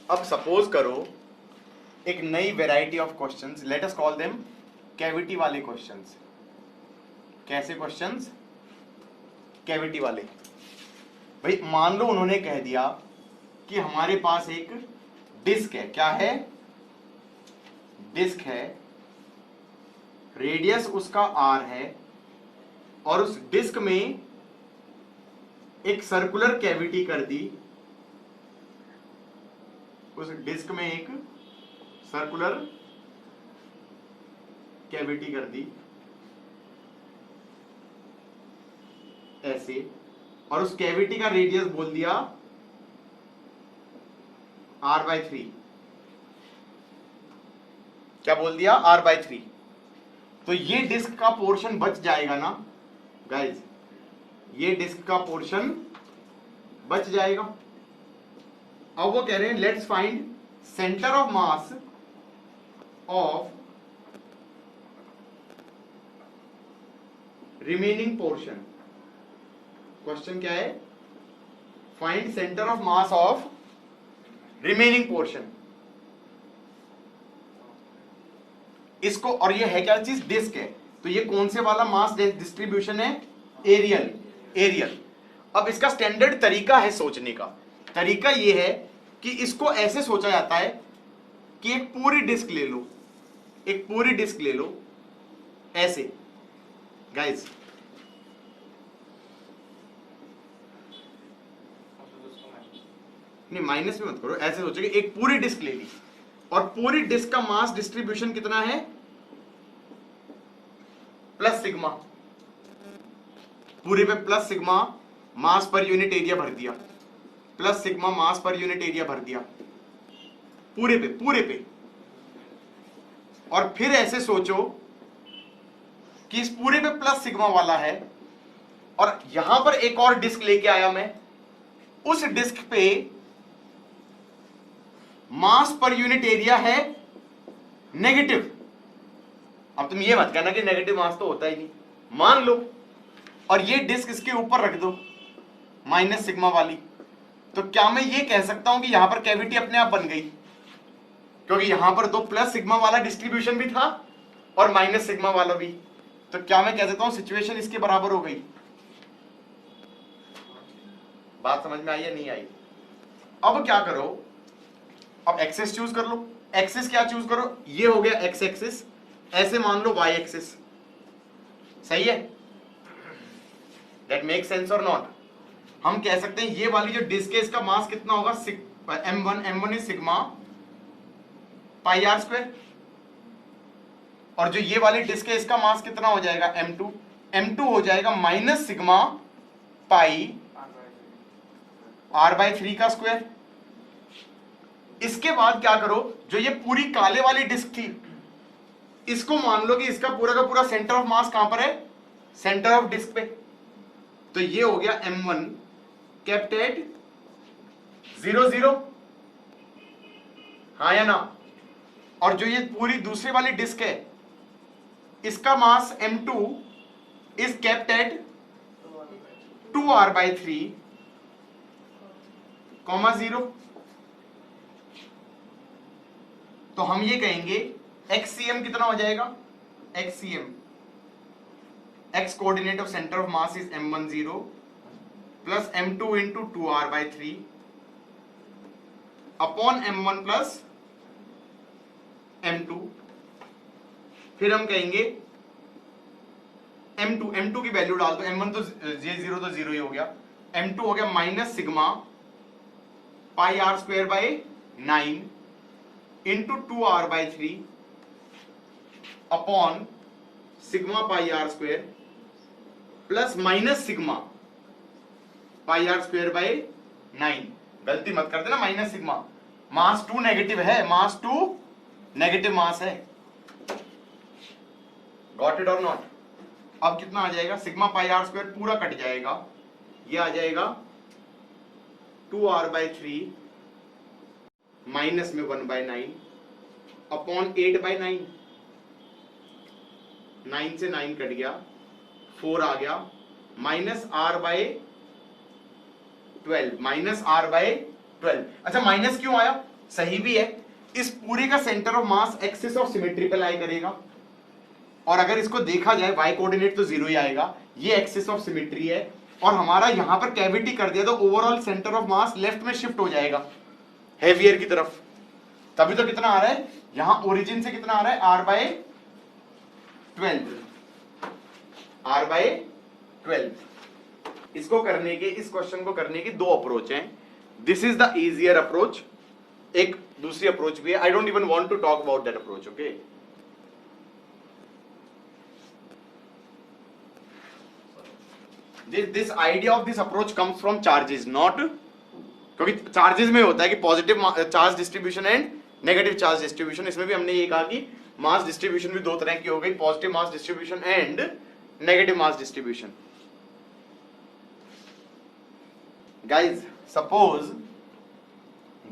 अब सपोज करो एक नई variety of questions, let us call them cavity वाले क्वेश्चंस। कैसे क्वेश्चंस? कैविटी वाले। भाई मान लो उन्होंने कह दिया कि हमारे पास एक डिस्क है। क्या है? डिस्क है, रेडियस उसका आर है, और उस डिस्क में एक सर्कुलर कैविटी कर दी। उस डिस्क में एक सर्कुलर कैविटी कर दी ऐसे, और उस कैविटी का रेडियस बोल दिया r/3। क्या बोल दिया? r/3। तो ये डिस्क का पोर्शन बच जाएगा ना गाइस, ये डिस्क का पोर्शन बच जाएगा। अब वो कह रहे हैं let's find center of mass of remaining portion. Question क्या है? Find center of mass of remaining portion. इसको, और ये है क्या चीज? डिस्क है। तो ये कौन से वाला मास डिस्ट्रीब्यूशन है? एरियल। एरियल। अब इसका स्टैंडर्ड तरीका है सोचने का। तरीका ये है कि इसको ऐसे सोचा जाता है कि एक पूरी डिस्क ले लो, एक पूरी डिस्क ले लो ऐसे गाइस। नहीं माइनस में मत करो, ऐसे सोचो कि एक पूरी डिस्क ले ली और पूरी डिस्क का मास डिस्ट्रीब्यूशन कितना है? Plus sigma. पूरे पे प्लस सिग्मा मास पर यूनिट एरिया भर दिया, प्लस सिग्मा मास पर यूनिट एरिया भर दिया पूरे पे, पूरे पे। और फिर ऐसे सोचो कि इस पूरे पे प्लस सिग्मा वाला है, और यहां पर एक और डिस्क लेके आया मैं। उस डिस्क पे मास पर यूनिट एरिया है नेगेटिव। अब तुम ये मत कहना कि नेगेटिव मास तो होता ही नहीं, मान लो। और ये डिस्क इसके ऊपर रख दो माइनस सिग्मा वाली। तो क्या मैं ये कह सकता हूं कि यहां पर कैविटी अपने आप बन गई? क्योंकि यहां पर तो प्लस सिग्मा वाला डिस्ट्रीब्यूशन भी था और माइनस सिग्मा वाला भी। तो क्या मैं कह सकता हूं सिचुएशन इसके बराबर हो गई? बात समझ में आई या नहीं आई? अब क्या करो, अब एक्सेस चूज कर लो। एक्सेस क्या चूज करो? ये हो गया एक्स एक्सिस, ऐसे मान लो वाई एक्सिस। सही है? दैट मेक सेंस और नॉट? हम कह सकते हैं ये वाली जो डिस्क है इसका मास कितना होगा? m1 is sigma pi r square. और जो ये वाली डिस्क है इसका मास कितना हो जाएगा? m2 हो जाएगा माइनस सिग्मा पाई r/3 का स्क्वायर। इसके बाद क्या करो, जो ये पूरी काले वाली डिस्क थी इसको मान लो कि इसका पूरा का पूरा सेंटर ऑफ मास कहां पर है? सेंटर ऑफ डिस्क पे। तो ये हो गया m1 केप्ट एट 0 0। हाँ या ना? और जो ये पूरी दूसरी वाली डिस्क है इसका मास m2 is kept at 2r/3 0। तो हम ये कहेंगे xcm कितना हो जाएगा? xcm, x coordinate of centre of mass is m1 0 plus m2 into 2r/3 upon m1 plus m2। फिर हम कहेंगे m2 की वैल्यू डाल दो। m1 तो j0 तो 0 ही हो गया। m2 हो गया minus sigma pi r square by 9 into 2r/3 upon sigma pi r square plus minus sigma pi r square by 9। गलती मत कर देना, माइनस सिग्मा। मास 2 नेगेटिव है, मास 2 नेगेटिव मास है। गॉट इट और नॉट? अब कितना आ जाएगा? सिग्मा पाई आर स्क्वायर पूरा कट जाएगा, ये आ जाएगा 2r/3 माइनस में 1/9 अपॉन 8/9। 9 से 9 कट गया, 4 आ गया, माइनस r/12, माइनस r/12। अच्छा माइनस क्यों आया? सही भी है। इस पूरे का center of mass axis of symmetry पे लाई करेगा, और अगर इसको देखा जाए वाई कोऑर्डिनेट तो जीरो ही आएगा, ये एक्सिस ऑफ सिमेट्री है, और हमारा यहां पर कैविटी कर दिया तो overall centre of mass left में शिफ्ट हो जाएगा हेवियर की तरफ। तभी तो कितना आ रहा है, यहां ओरिजिन से कितना आ रहा है, R/12, R/12। इसको करने के, इस क्वेश्चन को करने की दो अप्रोच हैं। This is the easier approach, एक दूसरी अप्रोच भी है। I don't even want to talk about that approach, okay. This idea of this approach comes from charges, not, क्योंकि चार्जेस में होता है कि positive charge distribution and negative charge distribution. इसमें भी हमने ये कहा कि मास डिस्ट्रीब्यूशन भी दो तरह की हो गई, positive mass distribution and negative mass distribution. Guys suppose,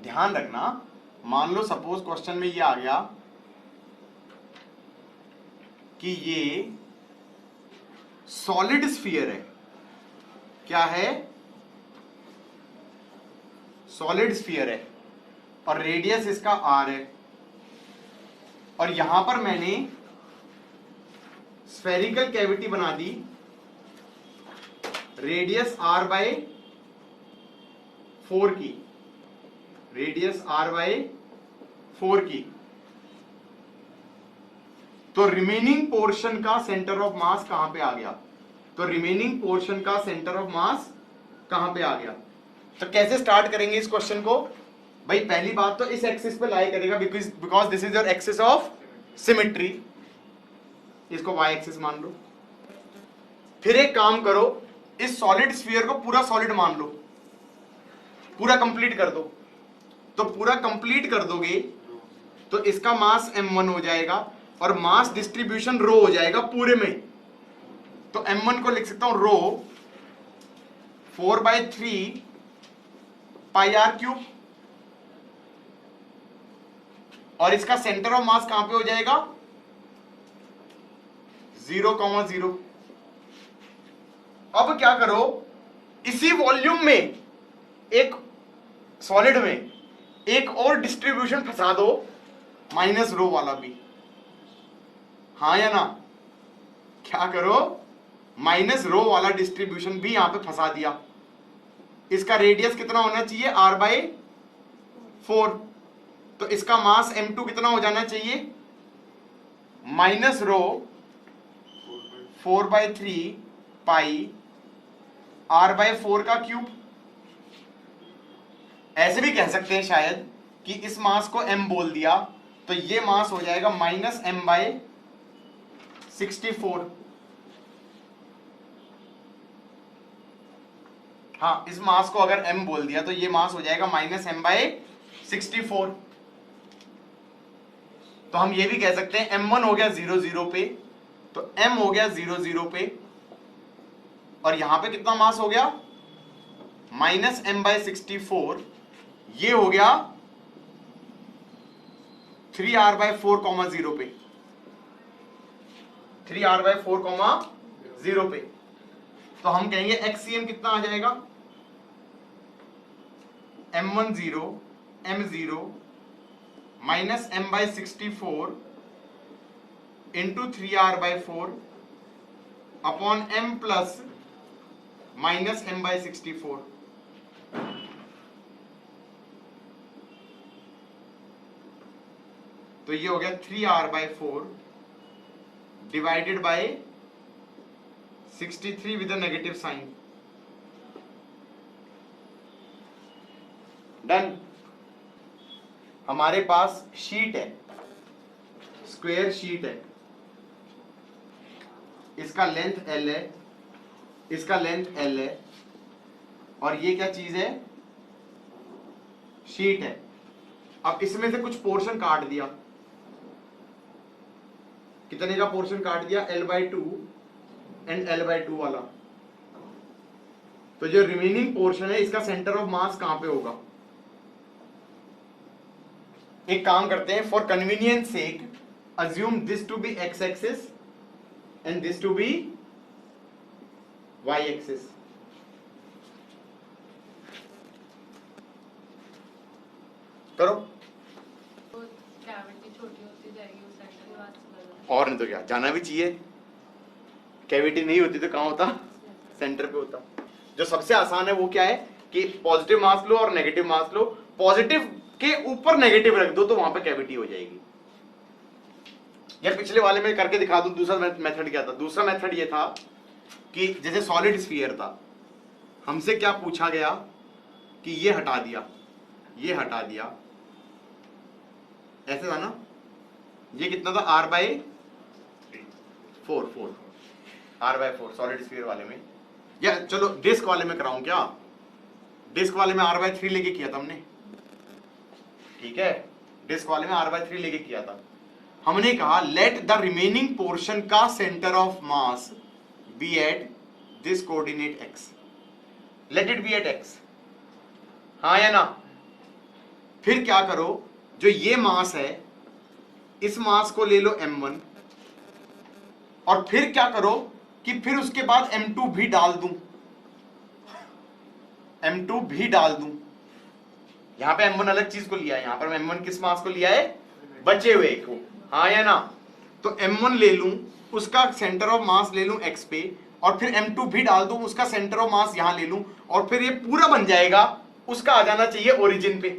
ध्यान रखना, मान लो सपोज क्वेश्चन में ये आ गया कि ये सॉलिड स्फीयर है। क्या है, सॉलिड स्फीयर है, और रेडियस इसका आर है, और यहां पर मैंने स्फेरिकल कैविटी बना दी, रेडियस R/4 की, रेडियस R/4 की। तो रिमेनिंग पोर्शन का सेंटर ऑफ मास कहां पे आ गया, तो रिमेनिंग पोर्शन का सेंटर ऑफ मास कहां पे आ गया। तो कैसे स्टार्ट करेंगे इस क्वेश्चन को भाई, पहली बात तो इस एक्सिस पे लाई करेगा, because this is your axis of symmetry, इसको वाई एक्सिस मान लो। फिर एक काम करो, इस सॉलिड स्फीयर को पूरा सॉलिड मान लो, पूरा कंप्लीट कर दो। तो पूरा कंप्लीट कर दोगे तो इसका मास m1 हो जाएगा, और मास डिस्ट्रीब्यूशन रो हो जाएगा पूरे में। तो m1 को लिख सकता हूं रो 4/3 पाई आर क्यूब, और इसका सेंटर ऑफ मास कहां पे हो जाएगा, 0,0। अब क्या करो, इसी वॉल्यूम में, एक सॉलिड में एक और डिस्ट्रीब्यूशन फंसा दो, माइनस रो वाला भी, हाँ या ना। क्या करो, माइनस रो वाला डिस्ट्रीब्यूशन भी यहां पे फंसा दिया। इसका रेडियस कितना होना चाहिए, R/4, तो इसका मास m2 कितना हो जाना चाहिए, माइनस रो 4/3 पाई R/4 का क्यूब। ऐसे भी कह सकते हैं शायद कि इस मास को m बोल दिया, तो ये मास हो जाएगा -m/64। हाँ, इस मास को अगर m बोल दिया तो ये मास हो जाएगा -m/64। तो हम ये भी कह सकते हैं m1 हो गया 0, 0 पे, तो m हो गया 0, 0 पे, और यहां पे कितना मास हो गया, -m/64। ये हो गया 3r/4, 0 पे, 3r/4, 0 पे। तो हम कहेंगे XCM कितना आ जाएगा, m1 0, m0 -m/64 into 3r/4 upon m plus -m/64। तो ये हो गया 3r/4 divided by 63 with a negative sign. Done. हमारे पास शीट है, स्क्वायर शीट है, इसका लेंथ L है, इसका लेंथ L है, और ये क्या चीज है, शीट है। अब इसमें से कुछ पोर्शन काट दिया, कितने का पोर्शन काट दिया, L/2 एंड L/2 वाला। तो जो रिमेनिंग पोर्शन है इसका सेंटर ऑफ मास कहां पे होगा। एक काम करते हैं, for convenience sake assume this to be X axis and this to be Y axis. करो, कैविटी छोटी होती जाएगी, वो सेंटर के पास चला जाएगा। और नहीं तो क्या, जाना भी चाहिए। कैविटी नहीं होती तो कहाँ होता, सेंटर पे होता। जो सबसे आसान है वो क्या है कि पॉजिटिव मास लो और नेगेटिव मास लो, पॉजिटिव के ऊपर नेगेटिव रख दो तो वहां पे कैविटी हो जाएगी। यार पिछले वाले में करके दिखा दूं। दूसरा मेथड क्या था? दूसरा मेथड ये था कि जैसे सॉलिड स्फीयर था, हमसे क्या पूछा गया कि ये हटा दिया, ये हटा दिया, ऐसे था ना। ये कितना था? r/4 r/4 सॉलिड स्फीयर वाले में। या चलो डिस्क वाले में कराऊं क्या? डिस्क वाले में r/3 लेके किया था हमने, ठीक है। डिस्क वाले में r/3 लेके किया था। हमने कहा लेट द रिमेनिंग पोर्शन का center of mass be at this coordinate x, let it be at x, हाँ या ना। फिर क्या करो, जो ये मास है इस मास को ले लो m1, और फिर क्या करो कि फिर उसके बाद m2 भी डाल दूं, m2 भी डाल दूं। यहां पे m1 अलग चीज को लिया है, यहां पर m1 किस मास को लिया है? बचे हुए को, हाँ या ना। तो m1 ले लूं, उसका सेंटर ऑफ मास ले लूं x पे, और फिर m2 भी डाल दूं, उसका सेंटर ऑफ मास यहां ले लूं, और फिर ये पूरा बन जाएगा, उसका आ जाना चाहिए ओरिजिन पे।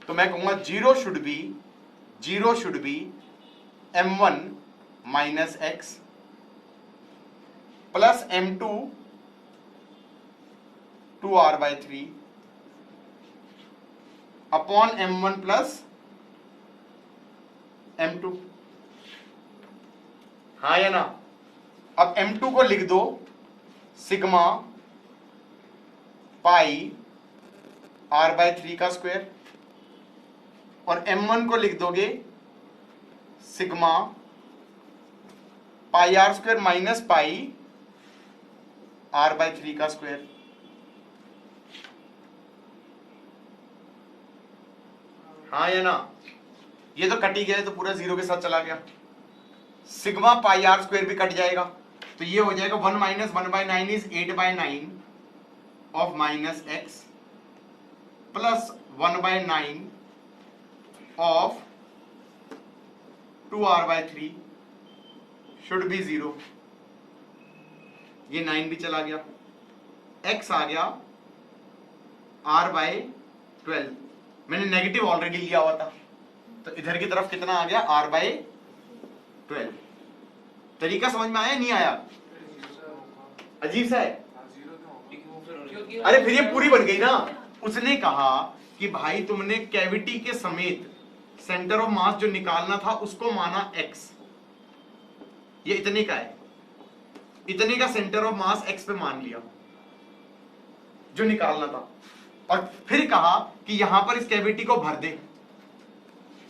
तो मैं कहूंगा zero should be m1 minus x plus m2 2r/3 upon m1 plus m2, हाँ या ना। अब m2 को लिख दो सिग्मा पाई r/3 का स्क्वायर, और m1 को लिख दोगे sigma pi r square minus pi r/3 का स्क्वायर। हाँ या ना। ये तो कट ही गया है, तो पूरा जीरो के साथ चला गया। सिग्मा पाई r स्क्वायर भी कट जाएगा, तो ये हो जाएगा 1 minus 1/9 is 8/9 of minus x plus 1/9 of 2r/3 should be 0। ये 9 भी चला गया, x आ गया r/12। मैंने नेगेटिव ऑलरेडी लिया हुआ था, तो इधर की तरफ कितना आ गया? r/12। तरीका समझ में आया नहीं आया? अजीब सा है। अरे फिर ये पूरी बन गई ना। उसने कहा कि भाई तुमने कैविटी के समेत सेंटर ऑफ मास जो निकालना था उसको माना x, ये इतने का है, इतने का सेंटर ऑफ मास x पे मान लिया जो निकालना था, और फिर कहा कि यहां पर इस कैविटी को भर दे।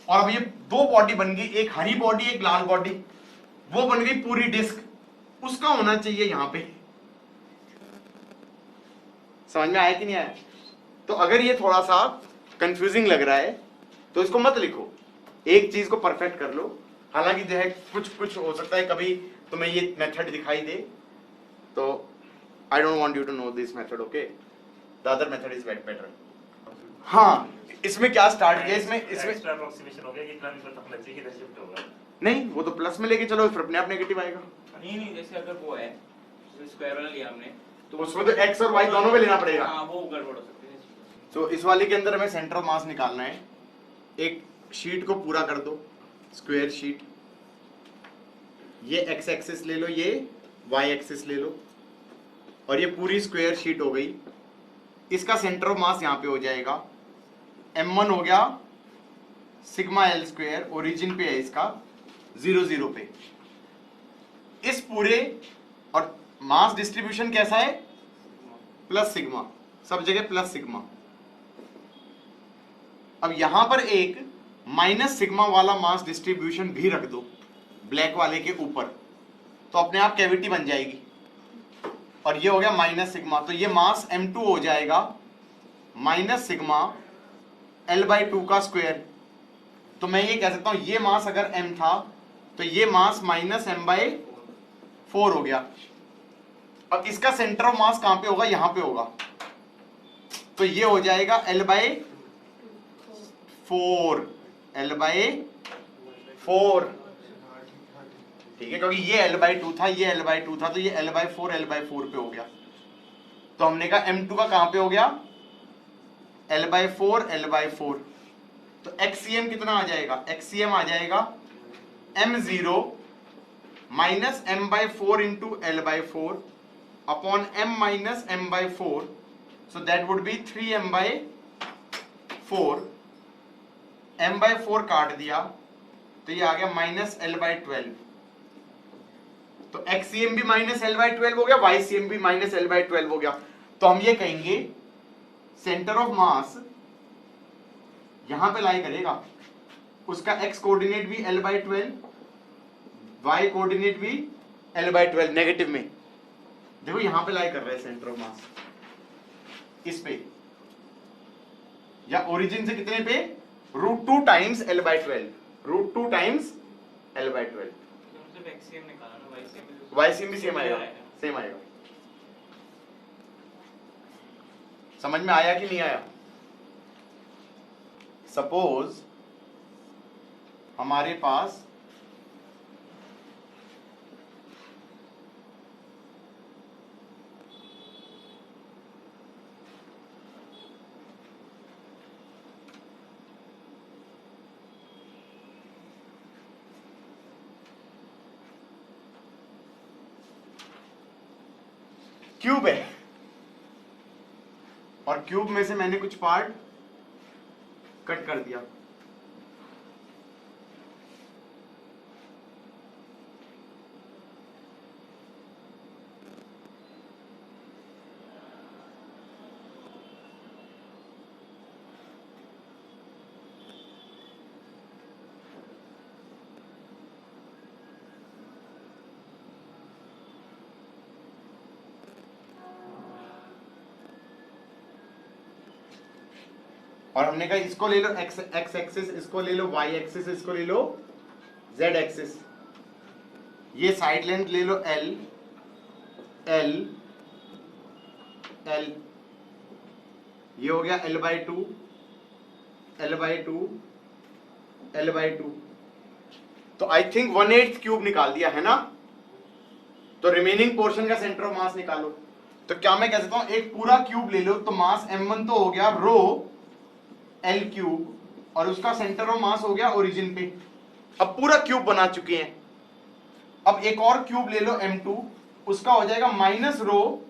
और अब ये दो बॉडी बन गई, एक हरी बॉडी एक लाल बॉडी, वो बन गई पूरी डिस्क, उसका होना चाहिए यहां पे। समझ में आया कि नहीं आया? तो अगर ये थोड़ा सा कंफ्यूजिंग लग रहा है तो इसको मत लिखो, एक चीज को परफेक्ट कर लो। हालांकि जो है कुछ हो सकता है कभी तुम्हें ये मेथड दिखाई दे, तो I don't want you to know this method, okay, the other method is better. हाँ, इसमें क्या स्टार्ट किया, इसमें एक्स्ट्रा अप्रोक्सीमेशन हो गया कि इतना भी पता होना चाहिए कि इधर शिफ्ट होगा। नहीं, वो तो प्लस में लेके चलो, फिर अपने आप नेगेटिव आएगा। नहीं, जैसे अगर वो है स्क्वायर वाला लिया हमने, तो उसमें तो x और y दोनों में लेना पड़ेगा। हाँ, वो गड़बड़ हो सकती है। तो इस वाले के अंदर हमें सेंटर ऑफ मास निकालना है। एक शीट को पूरा कर दो, स्क्वायर शीट, ये x एक्सिस ले लो, ये y एक्सिस ले लो, और ये पूरी स्क्वायर शीट हो गई। इसका सेंटर ऑफ मास यहाँ पे हो जाएगा, m1 हो गया सिग्मा l स्क्वायर, ओरिजिन पे है इसका 0 0 पे। इस पूरे, और मास डिस्ट्रीब्यूशन कैसा है? प्लस सिग्मा, सब जगह प्लस सिग्मा। अब यहां पर एक माइनस सिग्मा वाला मास डिस्ट्रीब्यूशन भी रख दो ब्लैक वाले के ऊपर, तो अपने आप कैविटी बन जाएगी। और ये हो गया माइनस सिग्मा, तो ये मास m2 हो जाएगा माइनस सिग्मा l/2 का स्क्वायर। तो मैं ये कह सकता हूं ये मास अगर m था तो ये मास माइनस m/4 हो गया। अब इसका सेंटर ऑफ मास कहां पे होगा? यहां पे होगा, तो ये हो जाएगा l/2 4 L/4, ठीक है, क्योंकि ये L/2 था, ये L/2 था, तो ये L/4 L/4 पे हो गया। तो हमने कहा M2 का कहां पे हो गया? L/4 L/4। तो XCM कितना आ जाएगा? XCM आ जाएगा M0 minus M/4 into L/4 upon M minus M/4, so that would be 3M/4। M/4 काट दिया तो ये आ गया माइनस L/12। तो XCM भी माइनस L/12 हो गया, YCM भी माइनस L/12 हो गया। तो हम ये कहेंगे सेंटर ऑफ मास यहां पे लाई करेगा, उसका X कोऑर्डिनेट भी L/12, Y कोऑर्डिनेट भी L/12 नेगेटिव में। देखो यहां पे लाई कर रहा है सेंटर ऑफ मास, इस पे, या ओरिजिन से कितने पे? √2 टाइम्स L/12, √2 टाइम्स L/12। सिर्फ एक्ससीएम निकाला ना, YCM भी सेम आएगा, सेम आएगा। समझ में आया कि नहीं आया? सपोज हमारे पास क्यूब है, और क्यूब में से मैंने कुछ पार्ट कट कर दिया। और हमने कहा इसको ले लो एक्स एक्सिस, इसको ले लो वाई एक्सिस, इसको ले लो जेड एक्सिस। ये साइड लेंथ ले लो एल एल एल, ये हो गया L/2 L/2 L/2। तो आई थिंक 1/8 क्यूब निकाल दिया है ना। तो रिमेनिंग पोर्शन का सेंटर ऑफ मास निकालो। तो क्या मैं कह सकता हूं, एक पूरा क्यूब ले लो, तो मास M1 तो हो गया रो L क्यूब, और उसका सेंटर ऑफ मास हो गया ओरिजिन पे। अब पूरा क्यूब बना चुके हैं। अब एक और क्यूब ले लो M2, उसका हो जाएगा माइनस रो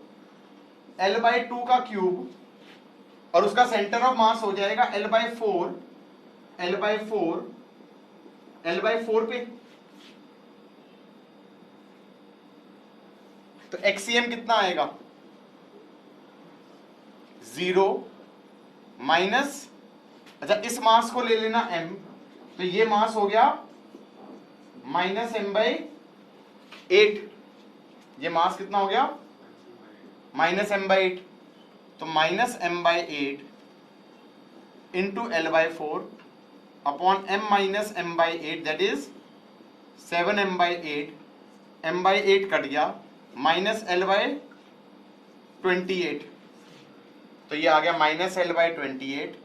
L/2 का क्यूब, और उसका सेंटर ऑफ मास हो जाएगा L/4 L/4 L/4 पे। तो XCM कितना आएगा? 0 माइनस, अच्छा इस मास को ले लेना M, तो ये मास हो गया माइनस M/8। ये मास कितना हो गया? Minus M/8। तो minus M/8 into L/4 upon M minus M/8, that is 7M/8। M/8 cut गया, माइनस L/28। तो ये आ गया minus L/28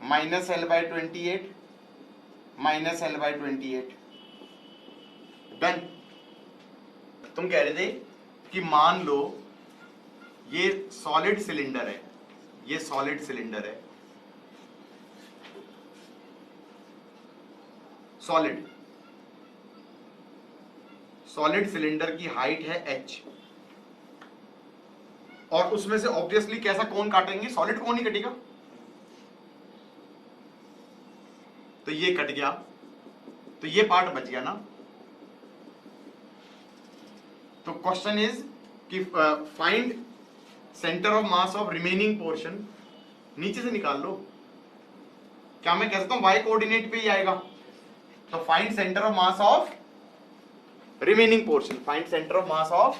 minus L/28 minus L/28। Done. तुम कह रहे थे कि मान लो ये सॉलिड सिलेंडर है, ये सॉलिड सिलेंडर है, सॉलिड सॉलिड सिलेंडर की हाइट है h, और उसमें से ऑब्वियसली कैसा कोन काटेंगे? सॉलिड कोन ही कटेगा। तो ये कट गया, तो ये पार्ट बच गया ना। तो क्वेश्चन इज कि find center of mass of remaining portion. नीचे से निकाल लो। क्या मैं कह सकता हूं y कोऑर्डिनेट पे ही आएगा? तो find center of mass of remaining portion, find center of mass of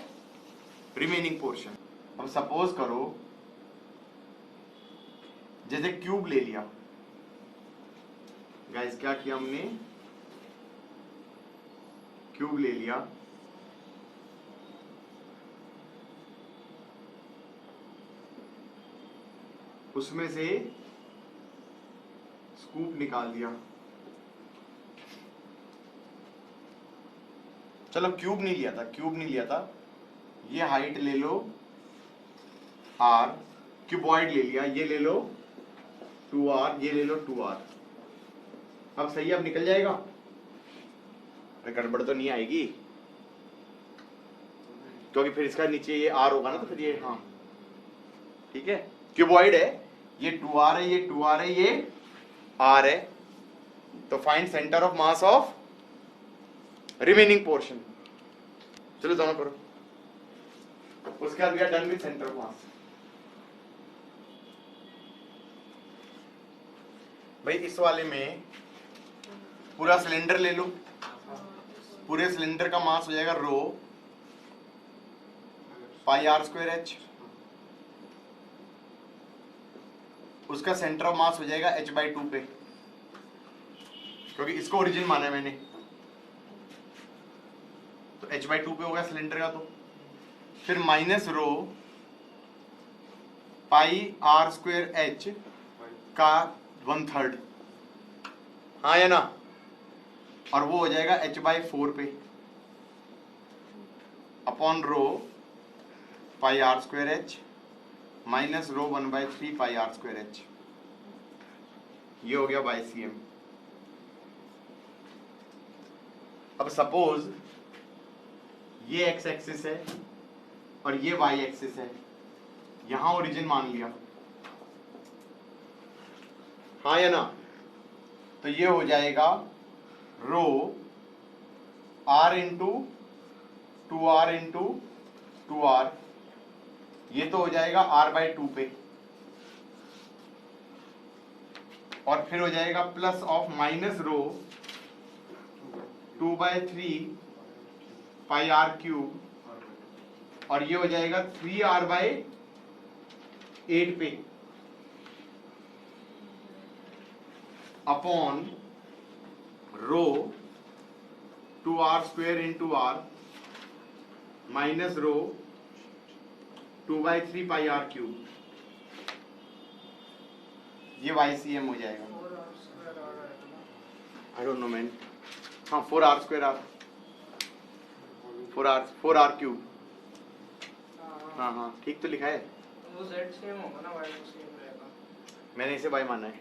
remaining portion. अब सपोज करो जैसे क्यूब ले लिया, गाइस क्या किया हमने? क्यूब ले लिया, उसमें से स्कूप निकाल दिया। चलो क्यूब नहीं लिया था, क्यूब नहीं लिया था, ये हाइट ले लो r, क्यूबॉइड ले लिया, ये ले लो 2r, ये ले लो 2r। अब सही, अब निकल जाएगा। अरे गड़बड़ तो नहीं आएगी, क्योंकि फिर इसका नीचे ये r होगा ना, तो फिर ये, हाँ ठीक है, क्यूबॉइड है, ये 2r है, ये 2r है, ये r है। तो find center of mass of remaining portion. चलो दोनों करो, उसके बाद we are done with center of mass. भाई इस वाले में पूरा सिलेंडर ले लो, पूरे सिलेंडर का मास हो जाएगा रो पाई r स्क्वायर h, उसका सेंटर ऑफ मास हो जाएगा h/2 पे, क्योंकि इसको ओरिजिन माना है मैंने, तो h/2 पे होगा सिलेंडर का। तो फिर माइनस रो पाई r स्क्वायर h का 1/3, हाँ या ना, और वो हो जाएगा h/4 पे अपॉन रो पाई r square h minus rho 1/3 पाई r स्क्वायर h। ये हो गया बाई cm। अब सपोज ये x एक्सिस है और ये y एक्सिस है, यहां ओरिजिन मान लिया, हाँ या ना, तो ये हो जाएगा रो r into 2r into 2r, ये तो हो जाएगा r/2 पे, और फिर हो जाएगा plus of minus rho 2/3 pi r cube, और ये हो जाएगा 3r/8 पे upon rho 2r square into r minus rho 2/3 पाई r क्यूब। ये YCM हो जाएगा। आई डोंट नो मैन, हाँ 4r square r 4r cube, हाँ हाँ ठीक तो लिखा है, वो z सेम होगा ना, y सेम रहेगा। मैंने इसे y माना है।